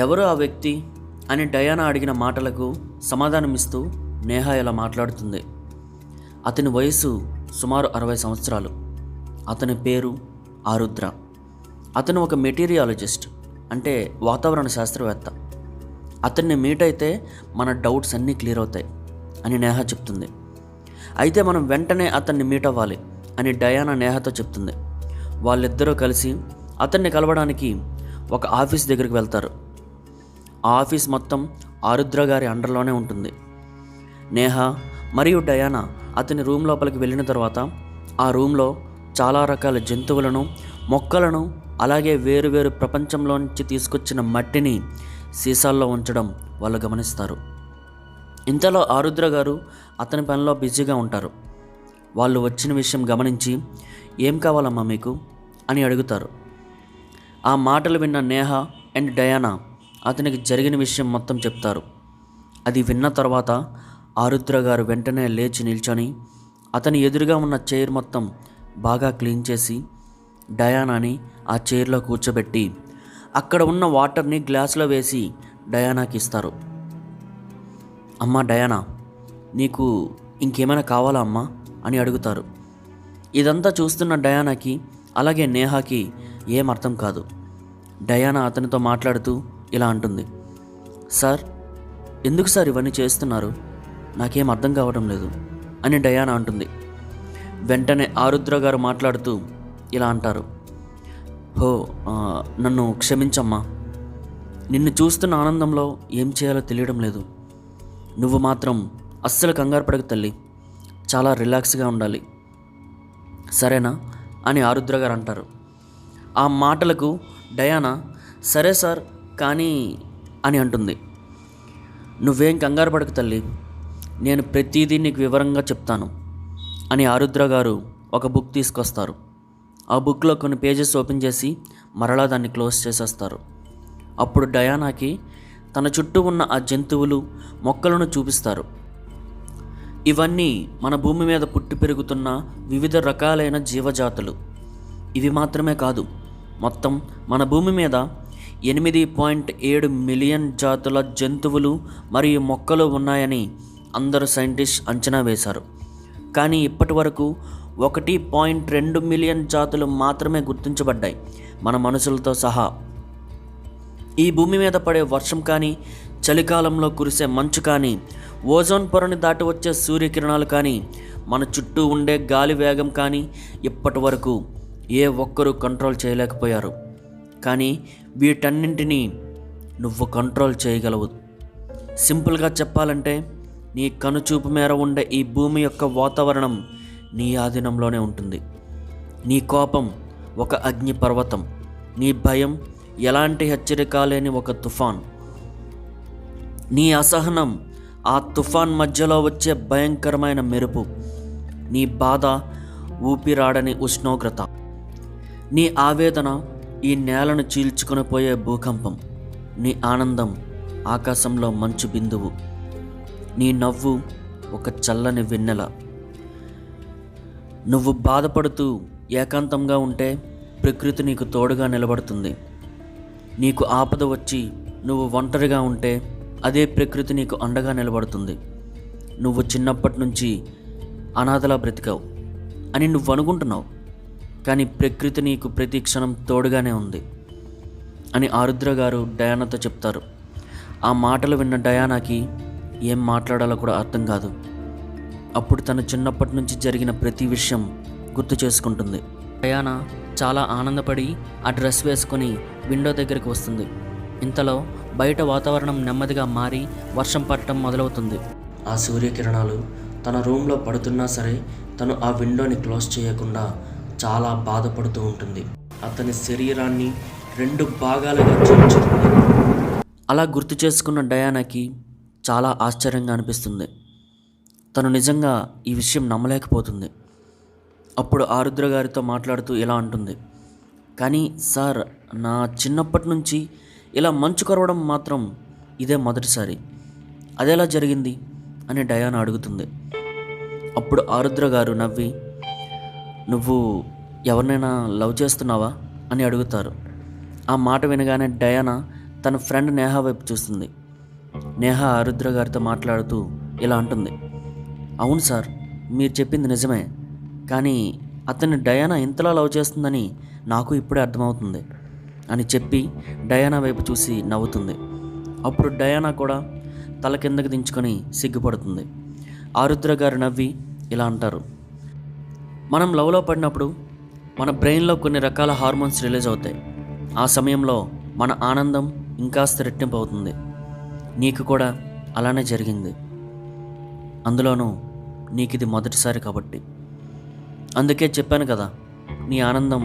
ఎవరు ఆ వ్యక్తి అని డయానా అడిగిన మాటలకు సమాధానమిస్తూ నేహా ఇలా మాట్లాడుతుంది. అతని వయసు సుమారు 60 సంవత్సరాలు. అతని పేరు ఆరుద్ర. అతను ఒక మెటీరియాలజిస్ట్, అంటే వాతావరణ శాస్త్రవేత్త. అతన్ని మీట్ అయితే మన డౌట్స్ అన్నీ క్లియర్ అవుతాయి అని నేహా చెప్తుంది. అయితే మనం వెంటనే అతన్ని మీట్ అవ్వాలి అని డయానా నేహాతో చెప్తుంది. వాళ్ళిద్దరూ కలిసి అతన్ని కలవడానికి ఒక ఆఫీస్ దగ్గరికి వెళ్తారు. ఆ ఆఫీస్ మొత్తం ఆరుద్ర గారి అండర్లోనే ఉంటుంది. నేహా మరియు డయానా అతని రూమ్ లోపలికి వెళ్ళిన తర్వాత ఆ రూమ్లో చాలా రకాల జంతువులను, మొక్కలను, అలాగే వేరువేరు ప్రపంచంలో నుంచి తీసుకొచ్చిన మట్టిని సీసాల్లో ఉంచడం వాళ్ళు గమనిస్తారు. ఇంతలో ఆరుద్ర గారు అతని పనిలో బిజీగా ఉంటారు. వాళ్ళు వచ్చిన విషయం గమనించి, ఏం కావాలమ్మా మీకు అని అడుగుతారు. ఆ మాటలు విన్న నేహా అండ్ డయానా అతనికి జరిగిన విషయం మొత్తం చెప్తారు. అది విన్న తర్వాత ఆరుద్ర గారు వెంటనే లేచి నిల్చొని అతని ఎదురుగా ఉన్న చైర్ మొత్తం బాగా క్లీన్ చేసి డయానాని ఆ చైర్లో కూర్చోబెట్టి అక్కడ ఉన్న వాటర్ని గ్లాసులో వేసి డయానాకి ఇస్తారు. అమ్మా డయానా, నీకు ఇంకేమైనా కావాలా అమ్మా అని అడుగుతారు. ఇదంతా చూస్తున్న డయానాకి అలాగే నేహాకి ఏం అర్థం కాదు. డయానా అతనితో మాట్లాడుతూ ఇలా అంటుంది, సార్, ఎందుకు సార్ ఇవన్నీ చేస్తున్నారు? నాకేం అర్థం కావడం లేదు అని డయానా అంటుంది. వెంటనే ఆరుద్ర గారు మాట్లాడుతూ ఇలా అంటారు, నన్ను క్షమించమ్మా. నిన్ను చూస్తున్న ఆనందంలో ఏం చేయాలో తెలియడం లేదు. నువ్వు మాత్రం అస్సలు కంగారు పడకు తల్లి, చాలా రిలాక్స్గా ఉండాలి, సరేనా అని ఆరుద్ర గారు అంటారు. ఆ మాటలకు డయానా సరే సార్ కానీ అని అంటుంది. నువ్వేం కంగారు పడకు తల్లి, నేను ప్రతిదీ నీకు వివరంగా చెప్తాను అని ఆరుద్ర గారు ఒక బుక్ తీసుకొస్తారు. ఆ బుక్లో కొన్ని పేజెస్ ఓపెన్ చేసి మరలా దాన్ని క్లోజ్ చేసేస్తారు. అప్పుడు డయానాకి తన చుట్టూ ఉన్న ఆ జంతువులు, మొక్కలను చూపిస్తారు. ఇవన్నీ మన భూమి మీద పుట్టి పెరుగుతున్న వివిధ రకాలైన జీవజాతులు. ఇవి మాత్రమే కాదు, మొత్తం మన భూమి మీద 8.7 మిలియన్ జాతుల జంతువులు మరియు మొక్కలు ఉన్నాయని అందరు సైంటిస్ట్ అంచనా వేశారు. కానీ ఇప్పటి వరకు 1.2 మిలియన్ జాతులు మాత్రమే గుర్తించబడ్డాయి, మన మనుషులతో సహా. ఈ భూమి మీద పడే వర్షం కానీ, చలికాలంలో కురిసే మంచు కానీ, ఓజోన్ పొరని దాటి వచ్చే సూర్యకిరణాలు కానీ, మన చుట్టూ ఉండే గాలి వేగం కానీ ఇప్పటి వరకు ఏ ఒక్కరూ కంట్రోల్ చేయలేకపోయారు. కానీ వీటన్నింటినీ నువ్వు కంట్రోల్ చేయగలవు. సింపుల్గా చెప్పాలంటే నీ కనుచూపు మేర ఉండే ఈ భూమి యొక్క వాతావరణం నీ ఆధీనంలోనే ఉంటుంది. నీ కోపం ఒక అగ్ని పర్వతం, నీ భయం ఎలాంటి హెచ్చరిక లేని ఒక తుఫాన్, నీ అసహనం ఆ తుఫాన్ మధ్యలో వచ్చే భయంకరమైన మెరుపు, నీ బాధ ఊపిరాడని ఉష్ణోగ్రత, నీ ఆవేదన ఈ నేలను చీల్చుకొని పోయే భూకంపం, నీ ఆనందం ఆకాశంలో మంచు బిందువు, నీ నవ్వు ఒక చల్లని వెన్నెల. నువ్వు బాధపడుతూ ఏకాంతంగా ఉంటే ప్రకృతి నీకు తోడుగా నిలబడుతుంది. నీకు ఆపద వచ్చి నువ్వు ఒంటరిగా ఉంటే అదే ప్రకృతి నీకు అండగా నిలబడుతుంది. నువ్వు చిన్నప్పటి నుంచి అనాథలా బ్రతికావు అని నువ్వు అనుకుంటున్నావు, కానీ ప్రకృతి నీకు ప్రతి క్షణం తోడుగానే ఉంది అని ఆరుద్ర గారు డయానాతో చెప్తారు. ఆ మాటలు విన్న డయానాకి ఏం మాట్లాడాలో కూడా అర్థం కాదు. అప్పుడు తను చిన్నప్పటి నుంచి జరిగిన ప్రతి విషయం గుర్తు చేసుకుంటుంది. డయానా చాలా ఆనందపడి ఆ డ్రెస్ వేసుకొని విండో దగ్గరికి వస్తుంది. ఇంతలో బయట వాతావరణం నెమ్మదిగా మారి వర్షం పడటం మొదలవుతుంది. ఆ సూర్యకిరణాలు తన రూమ్లో పడుతున్నా సరే తను ఆ విండోని క్లోజ్ చేయకుండా చాలా బాధపడుతూ ఉంటుంది. అతని శరీరాన్ని 2 భాగాలుగా చీల్చుతుంది. అలా గుర్తు చేసుకున్న డయానాకి చాలా ఆశ్చర్యంగా అనిపిస్తుంది. తను నిజంగా ఈ విషయం నమ్మలేకపోతుంది. అప్పుడు ఆరుద్ర గారితో మాట్లాడుతూ ఇలా అంటుంది, కానీ సార్, నా చిన్నప్పటి నుంచి ఇలా మంచు కురవడం మాత్రం ఇదే మొదటిసారి. అదెలా జరిగింది అని డయానా అడుగుతుంది. అప్పుడు ఆరుద్ర గారు నవ్వి, నువ్వు ఎవరినైనా లవ్ చేస్తున్నావా అని అడుగుతారు. ఆ మాట వినగానే డయానా తన ఫ్రెండ్ నేహ వైపు చూస్తుంది. నేహ ఆరుద్ర గారితో మాట్లాడుతూ ఇలా అంటుంది, అవును సార్, మీరు చెప్పింది నిజమే, కానీ అతన్ని డయానా ఇంతలా లవ్ చేస్తుందని నాకు ఇప్పుడే అర్థమవుతుంది అని చెప్పి డయానా వైపు చూసి నవ్వుతుంది. అప్పుడు డయానా కూడా తల కిందకి దించుకొని సిగ్గుపడుతుంది. ఆరుద్ర గారు నవ్వి ఇలా అంటారు, మనం లవ్లో పడినప్పుడు మన బ్రెయిన్లో కొన్ని రకాల హార్మోన్స్ రిలీజ్ అవుతాయి. ఆ సమయంలో మన ఆనందం ఇంకాస్త రెట్టింపు అవుతుంది. నీకు కూడా అలానే జరిగింది, అందులోనూ నీకు ఇది మొదటిసారి కాబట్టి. అందుకే చెప్పాను కదా, నీ ఆనందం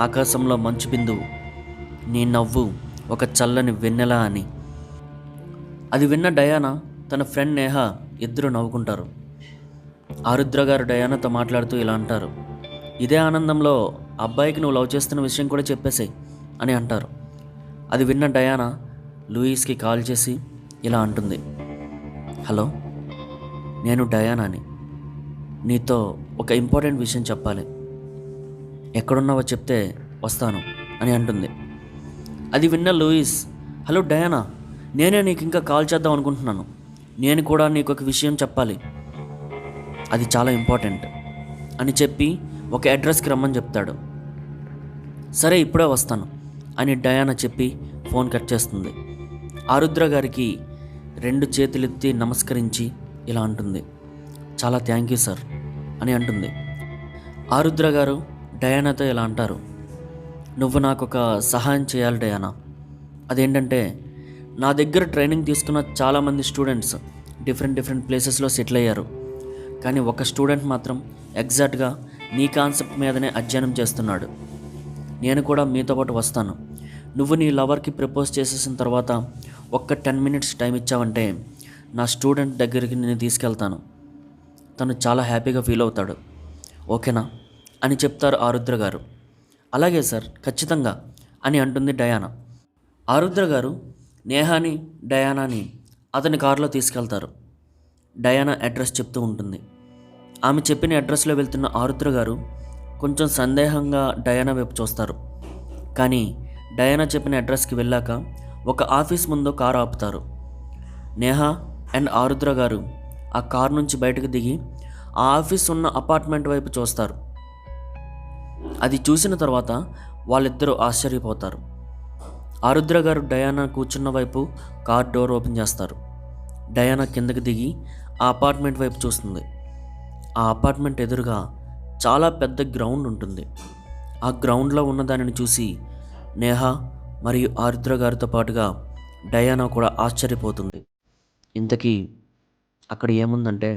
ఆకాశంలో మంచు బిందువు, నీ నవ్వు ఒక చల్లని వెన్నెల అని. అది విన్న డయానా తన ఫ్రెండ్ నేహ ఇద్దరు నవ్వుకుంటారు. ఆరుద్ర గారు డయానాతో మాట్లాడుతూ ఇలా అంటారు, ఇదే ఆనందంలో అబ్బాయికి నువ్వు లవ్ చేస్తున్న విషయం కూడా చెప్పేసేయ్ అని అంటారు. అది విన్న డయానా లూయిస్కి కాల్ చేసి ఇలా అంటుంది, హలో, నేను డయానాని, నీతో ఒక ఇంపార్టెంట్ విషయం చెప్పాలి, ఎక్కడున్నావో చెప్తే వస్తాను అని అంటుంది. అది విన్న లూయిస్, హలో డయానా, నేనే నీకు ఇంకా కాల్ చేద్దాం అనుకుంటున్నాను, నేను కూడా నీకు ఒక విషయం చెప్పాలి, అది చాలా ఇంపార్టెంట్ అని చెప్పి ఒక అడ్రస్కి రమ్మని చెప్తాడు. సరే ఇప్పుడే వస్తాను అని డయానా చెప్పి ఫోన్ కట్ చేస్తుంది. ఆరుద్ర గారికి 2 చేతులెత్తి నమస్కరించి ఇలా అంటుంది, చాలా థ్యాంక్ యూ సార్ అని అంటుంది. ఆరుద్ర గారు డయానాతో ఇలా అంటారు, నువ్వు నాకు ఒక సహాయం చేయాలి డయానా. అదేంటంటే, నా దగ్గర ట్రైనింగ్ తీసుకున్న చాలామంది స్టూడెంట్స్ డిఫరెంట్ ప్లేసెస్లో సెటిల్ అయ్యారు, కానీ ఒక స్టూడెంట్ మాత్రం ఎగ్జాక్ట్గా నీ కాన్సెప్ట్ మీదనే అధ్యయనం చేస్తున్నాడు. నేను కూడా మీతో పాటు వస్తాను. నువ్వు నీ లవర్కి ప్రపోజ్ చేసేసిన తర్వాత ఒక్క 10 మినిట్స్ టైం ఇచ్చావంటే నా స్టూడెంట్ దగ్గరికి నేను తీసుకెళ్తాను, తను చాలా హ్యాపీగా ఫీల్ అవుతాడు, ఓకేనా అని చెప్తారు ఆరుద్ర గారు. అలాగే సార్, ఖచ్చితంగా అని అంటుంది డయానా. ఆరుద్ర గారు నేహాని డయానాని అతని కారులో తీసుకెళ్తారు. డయానా అడ్రస్ చెప్తూ ఉంటుంది. ఆమె చెప్పిన అడ్రస్లో వెళ్తున్న ఆరుద్ర గారు కొంచెం సందేహంగా డయానా వైపు చూస్తారు. కానీ డయానా చెప్పిన అడ్రస్కి వెళ్ళాక ఒక ఆఫీస్ ముందు కారు ఆపుతారు. నేహా అండ్ ఆరుద్ర గారు ఆ కారు నుంచి బయటకు దిగి ఆ ఆఫీస్ ఉన్న అపార్ట్మెంట్ వైపు చూస్తారు. అది చూసిన తర్వాత వాళ్ళిద్దరూ ఆశ్చర్యపోతారు. ఆరుద్ర గారు డయానా కూర్చున్న వైపు కార్ డోర్ ఓపెన్ చేస్తారు. డయానా కిందకి దిగి ఆ అపార్ట్మెంట్ వైపు చూస్తుంది. ఆ అపార్ట్మెంట్ ఎదురుగా చాలా పెద్ద గ్రౌండ్ ఉంటుంది. ఆ గ్రౌండ్లో ఉన్న దానిని చూసి నేహా మరియు ఆరుద్ర గారితో పాటుగా డయానా కూడా ఆశ్చర్యపోతుంది. ఇంతకీ అక్కడ ఏముందంటే